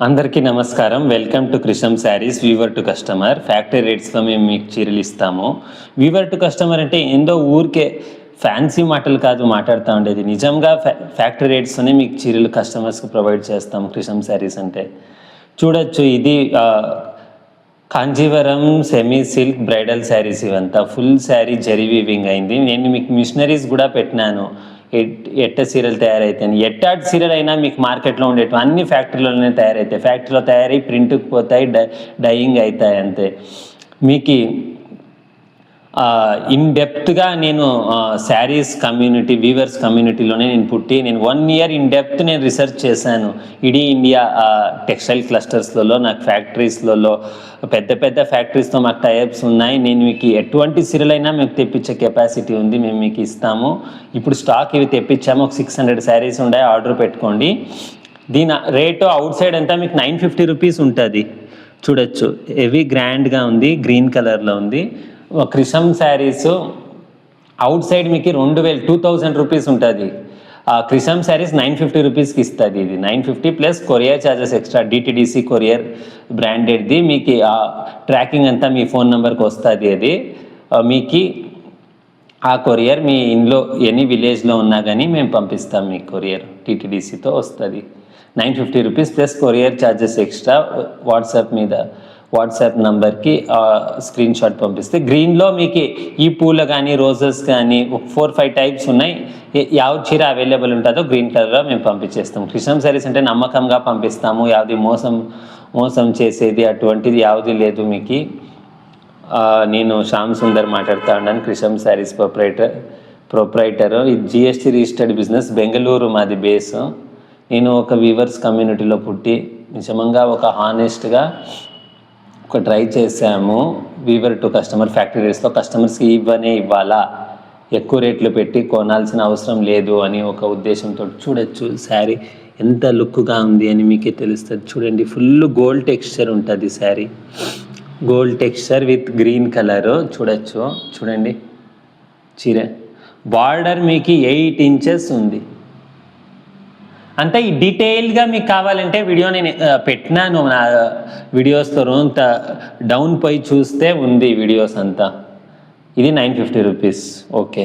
అందరికీ నమస్కారం. Welcome to Krisham sarees weaver to customer. Factory రేట్స్లో మేము మీకు చీరలు ఇస్తాము. వీవర్ టు కస్టమర్ అంటే ఏందో ఊరికే ఫ్యాన్సీ మాటలు కాదు మాట్లాడుతూ ఉండేది. నిజంగా ఫ్యాక్టరీ రేట్స్తోనే మీకు చీరలు కస్టమర్స్కి ప్రొవైడ్ చేస్తాం. క్రిషం శారీస్ అంటే చూడొచ్చు, ఇది Kanjeevaram semi silk bridal saris. ఇవంతా ఫుల్ శారీ జరీ వీవింగ్ అయింది. నేను మీకు మిషనరీస్ కూడా పెట్టినాను. ఎట్ట సీరలు తయారైతాయి, ఎట్టాటి సీరలు అయినా మీకు మార్కెట్లో ఉండేవి అన్ని ఫ్యాక్టరీలోనే తయారవుతాయి. ఫ్యాక్టరీలో తయారై ప్రింట్కి పోతాయి, డైయింగ్ అవుతాయి అంతే. మీకు ఇన్ డెప్త్గా నేను శారీస్ కమ్యూనిటీ, వీవర్స్ కమ్యూనిటీలోనే నేను పుట్టి నేను 1 year ఇన్ డెప్త్ నేను రీసెర్చ్ చేశాను. ఇడీ ఇండియా టెక్స్టైల్ క్లస్టర్స్లలో నాకు ఫ్యాక్టరీస్లలో పెద్ద పెద్ద ఫ్యాక్టరీస్తో మాకు టైప్స్ ఉన్నాయి. నేను మీకు ఎటువంటి సీరలైనా మీకు తెప్పించే కెపాసిటీ ఉంది, మేము మీకు ఇస్తాము. ఇప్పుడు స్టాక్ ఇవి తెప్పించాము, ఒక 600 శారీస్ ఉన్నాయి, ఆర్డర్ పెట్టుకోండి. దీని రేటు అవుట్ సైడ్ అంతా మీకు 950 రూపీస్ ఉంటుంది. చూడొచ్చు, హెవీ గ్రాండ్గా ఉంది, గ్రీన్ కలర్లో ఉంది. క్రిషం శారీస్ అవుట్ సైడ్ మీకు 2000 రూపీస్ ఉంటుంది. క్రిషం శారీస్ 950 రూపీస్కి ఇస్తుంది. ఇది 950 plus courier charges extra, DTDC courier బ్రాండెడ్ది. మీకు ట్రాకింగ్ అంతా మీ ఫోన్ నెంబర్కి వస్తుంది. అది మీకు ఆ కొరియర్ మీ ఇంట్లో ఎనీ విలేజ్లో ఉన్నా కానీ మేము పంపిస్తాం. మీకు కొరియర్ టీటీడీసీతో వస్తుంది. 950 rupees plus courier charges extra. WhatsApp నంబర్కి స్క్రీన్ షాట్ పంపిస్తే గ్రీన్లో మీకు ఈ పూలు కానీ రోజెస్ కానీ 4-5 టైప్స్ ఉన్నాయి. యావ చీర అవైలబుల్ ఉంటుందో గ్రీన్ కలర్లో మేము పంపించేస్తాం. క్రిషం శారీస్ అంటే నమ్మకంగా పంపిస్తాము. యావది మోసం చేసేది అటువంటిది యావది లేదు. మీకు నేను శ్యామ్ సుందర్ మాట్లాడుతూ ఉన్నాను, క్రిషం శారీస్ ప్రొప్రైటర్. ఇది జిఎస్టీ రిజిస్టర్డ్ బిజినెస్, బెంగళూరు మాది బేస్. నేను ఒక వీవర్స్ కమ్యూనిటీలో పుట్టి నిజంగా ఒక హానెస్ట్గా ఒక ట్రై చేసాము. వీవర్ టు కస్టమర్ ఫ్యాక్టరీ రేట్స్లో కస్టమర్స్కి ఇవ్వాలా, ఎక్కువ రేట్లు పెట్టి కొనాల్సిన అవసరం లేదు అని ఒక ఉద్దేశంతో. చూడొచ్చు శారీ ఎంత లుక్గా ఉంది అని మీకే తెలుస్తుంది. చూడండి, ఫుల్ గోల్డ్ టెక్స్చర్ ఉంటుంది sari, gold texture with green colour. చూడండి చీర బార్డర్ మీకు 8 inches ఉంది. అంతా ఈ డీటెయిల్గా మీకు కావాలంటే వీడియో నేను పెట్టినాను, నా వీడియోస్తో డౌన్ పోయి చూస్తే ఉంది వీడియోస్ అంతా. ఇది 950 రూపీస్. ఓకే.